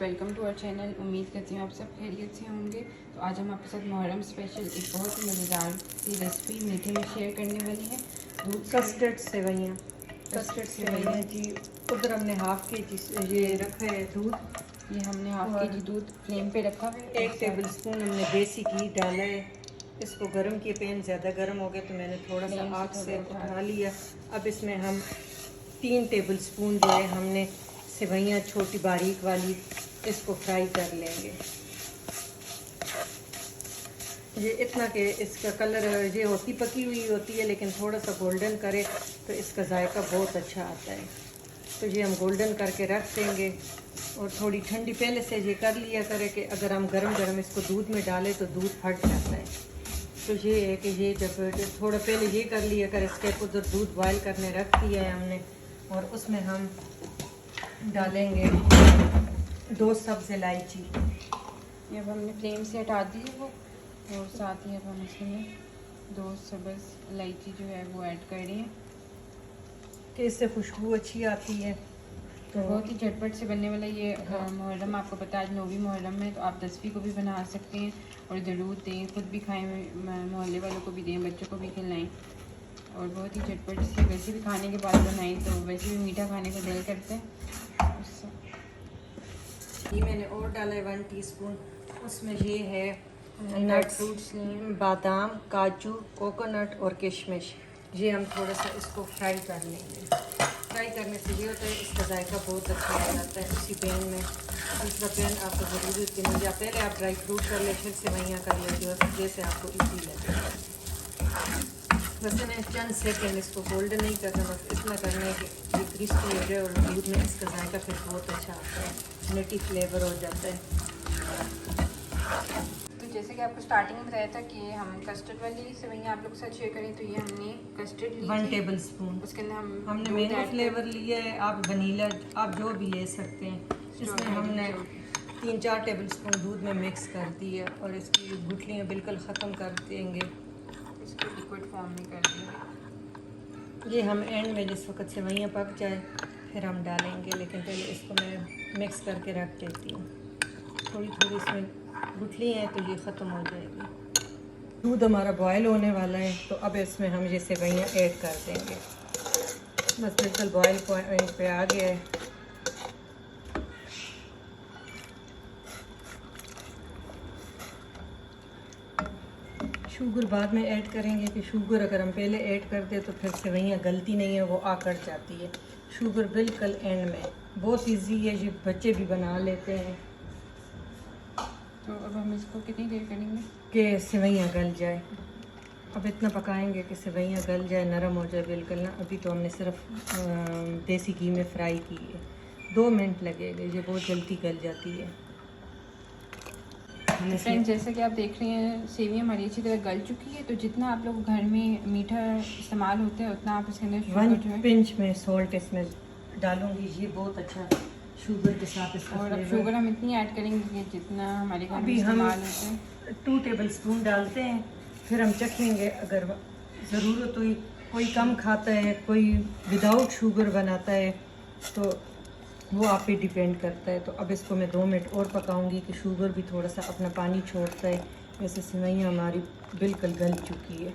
Welcome to our channel. उम्मीद करती हूँ आप सब खैरियत से होंगे। तो आज हम आपके साथ मुहर्रम स्पेशल एक बहुत ही मज़ेदार सी रेसिपी मीठे में शेयर करने वाले हैं। दूध कस्टर्ड सेवइयाँ जी। उधर हमने हाफ के जी ये रखा है दूध। ये हमने हाफ के जी दूध फ्लेम पे रखा है। 1 टेबलस्पून हमने देसी घी डाला है। इसको गर्म किए, पैन ज़्यादा गर्म हो गया तो मैंने थोड़ा सा आग से उठा लिया। अब इसमें हम 3 टेबलस्पून जो है हमने सेवइयाँ छोटी बारीक वाली इसको फ्राई कर लेंगे। ये इतना कि इसका कलर ये होती पकी हुई होती है, लेकिन थोड़ा सा गोल्डन करे तो इसका जायका बहुत अच्छा आता है। तो ये हम गोल्डन करके रख देंगे। और थोड़ी ठंडी पहले से ये कर लिया करे कि अगर हम गरम गरम इसको दूध में डालें तो दूध फट जाता है। तो ये है कि ये जब थोड़ा पहले ये कर लिया कर, इसके उधर दूध बॉयल करने रख दिया है हमने। और उसमें हम डालेंगे 2 सब्ज़ इलायची। ये अब हमने फ्लेम से हटा दी है वो, और साथ ही अब हम इसमें 2 सब्ज़ इलायची जो है वो ऐड कर रहे हैं कि इससे खुशबू अच्छी आती है। तो बहुत ही झटपट से बनने वाला ये मुहर्रम। आपको पता है आज 9वीं मुहर्रम है, तो आप 10वीं को भी बना सकते हैं और ज़रूर दें, खुद भी खाएं, मोहल्ले वालों को भी दें, बच्चों को भी खिलाएं। और बहुत ही झटपट से, वैसे भी खाने के बाद बनाएं तो वैसे भी मीठा खाने को दिल करता है उससे। ये मैंने और डाला है 1 टीस्पून। उसमें ये है नट्स, फ्रूट्स, बादाम, काजू, कोकोनट और किशमिश। ये हम थोड़ा सा इसको फ्राई कर लेंगे। फ्राई करने से ये होता है इसका जायका बहुत अच्छा आ जाता है। उसी पैन में दूसरा पैन आपको ज़रूरत की नहीं, या पहले आप ड्राई फ्रूट कर ले फिर सेवइयाँ कर ले, जैसे आपको इजी लगे। वैसे मैं चंद सेकेंड इसको गोल्डन नहीं करना, बस इतना करना है कि ये क्रिस्पी हो जाए और दूध में इसका जायका फिर बहुत अच्छा आता है, नटी फ्लेवर हो जाता है। तो जैसे कि आपको स्टार्टिंग में बताया था कि हम कस्टर्ड वाली सेवइयाँ आप लोग के साथ शेयर करें, तो ये हमने कस्टर्ड ली 1 टेबलस्पून उसके अंदर हमने मैंगो फ्लेवर लिया है। आप वनीला आप जो भी ले सकते हैं। इसमें हमने 3-4 टेबलस्पून दूध में मिक्स कर दी है और इसकी गुठलियाँ बिल्कुल ख़त्म कर देंगे। इसको लिक्विड फॉर्म में कर देंगे। ये हम एंड में जिस वक्त सेवइयाँ पक जाए फिर हम डालेंगे, लेकिन पहले इसको मैं मिक्स करके रख देती हूँ। थोड़ी थोड़ी इसमें गुठली हैं तो ये ख़त्म हो जाएगी। दूध हमारा बॉयल होने वाला है, तो अब इसमें हम ये सेवइयाँ ऐड कर देंगे। बस बिल्कुल बॉयल पॉइंट पे आ गया है। शुगर बाद में ऐड करेंगे कि शुगर अगर हम पहले ऐड कर दे तो फिर सेवइयाँ गलती नहीं है, वो आकड़ जाती है। शुगर बिल्कुल एंड में। बहुत इजी है, ये बच्चे भी बना लेते हैं। तो अब हम इसको कितनी देर करेंगे कि सेवइयाँ गल जाए। अब इतना पकाएंगे कि सेवइयाँ गल जाए, नरम हो जाए बिल्कुल ना। अभी तो हमने सिर्फ देसी घी में फ्राई की है। 2 मिनट लगेगा, ये बहुत जल्दी गल जाती है। फ्रेंड, जैसे कि आप देख रहे हैं सेवियाँ हमारी अच्छी तरह गल चुकी है। तो जितना आप लोग घर में मीठा इस्तेमाल होता है उतना आप इसके अंदर शुगर जो है 1 पिंच में सॉल्ट इसमें डालूंगी। ये बहुत अच्छा शुगर के साथ इसका और अब शुगर हम इतनी ऐड करेंगे कि जितना हमारे घर में अभी हम इस्तेमाल होता है 2 टेबलस्पून डालते हैं, फिर हम चखेंगे। अगर ज़रूरत हुई, कोई कम खाता है, कोई विदाउट शुगर बनाता है, तो वो आप पे डिपेंड करता है। तो अब इसको मैं 2 मिनट और पकाऊंगी कि शुगर भी थोड़ा सा अपना पानी छोड़ता है। वैसे सेवइयाँ हमारी बिल्कुल गल चुकी है,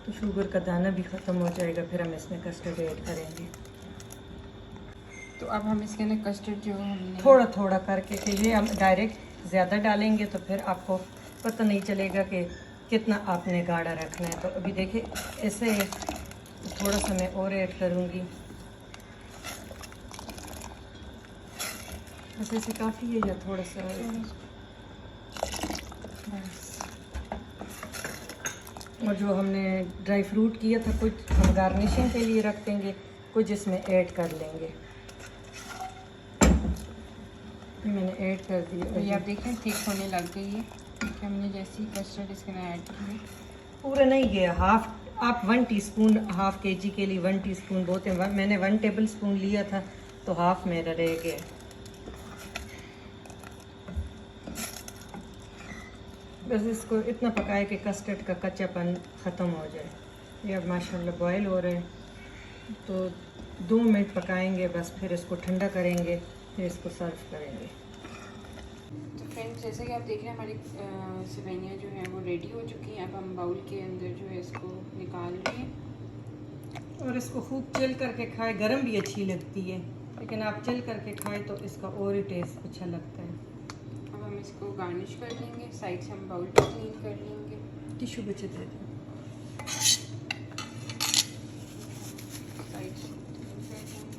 तो शुगर का दाना भी ख़त्म हो जाएगा। फिर हम इसमें कस्टर्ड ऐड करेंगे। तो अब हम इसके अंदर कस्टर्ड जो हमने थोड़ा थोड़ा करके कि ये हम डायरेक्ट ज़्यादा डालेंगे तो फिर आपको पता नहीं चलेगा कि कितना आपने गाढ़ा रखना है। तो अभी देखिए ऐसे थोड़ा सा मैं और ऐड करूँगी। ऐसे काफ़ी है या थोड़ा सा? और जो हमने ड्राई फ्रूट किया था कुछ हम गार्निशिंग के लिए रख देंगे, कुछ इसमें ऐड कर लेंगे। मैंने ऐड कर दिया। तो ये आप देखें थिक होने लग गई है कि हमने जैसे ही कस्टर्ड इसके अंदर ऐड किया। पूरा नहीं गया, हाफ। आप 1 टीस्पून हाफ केजी के लिए 1 टीस्पून बहुत है। मैंने 1 टेबलस्पून लिया था तो हाफ मेरा रह गया। बस इसको इतना पकाए कि कस्टर्ड का कच्चापन ख़त्म हो जाए। ये अब माशाल्लाह बॉयल हो रहे हैं, तो 2 मिनट पकाएंगे बस। फिर इसको ठंडा करेंगे, फिर इसको सर्व करेंगे। तो फ्रेंड्स जैसे कि आप देख रहे हैं हमारी सेवैनियाँ जो हैं वो रेडी हो चुकी हैं। अब हम बाउल के अंदर जो है इसको निकाल रहे हैं और इसको खूब चिल करके खाए, गरम भी अच्छी लगती है लेकिन आप चिल करके खाएं तो इसका और ही टेस्ट अच्छा लगता है। अब हम इसको गार्निश कर लेंगे, साइड से हम बाउल को क्लीन कर लेंगे। टिश्यू बचे दे दें। साइड से clean कर लेंगे।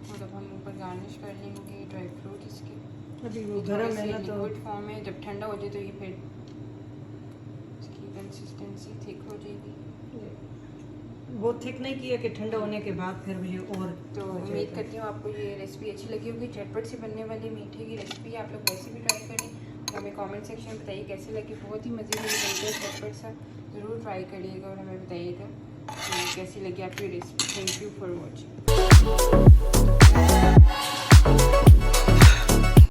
और अब हम ऊपर गार्निश कर लेंगे ड्राई फ्रूट इसके। अभी वो गरम है ना तो लिक्विड फॉर्म है, जब ठंडा हो जाए तो ये फिर इसकी कंसिस्टेंसी थिक हो जाएगी। बहुत थिक नहीं किया कि ठंडा होने के बाद फिर ये और तो हो उम्मीद जाएगा। करती हूँ आपको ये रेसिपी अच्छी लगी होगी। झटपट से बनने वाली मीठे की रेसिपी आप लोग वैसे भी ट्राई करें और हमें कमेंट सेक्शन में बताइए कैसे लगी। बहुत ही मज़ेदार बनता है, झटपट सा ज़रूर ट्राई करिएगा और हमें बताइएगा कि कैसी लगी आपकी recipe. Thank you for watching.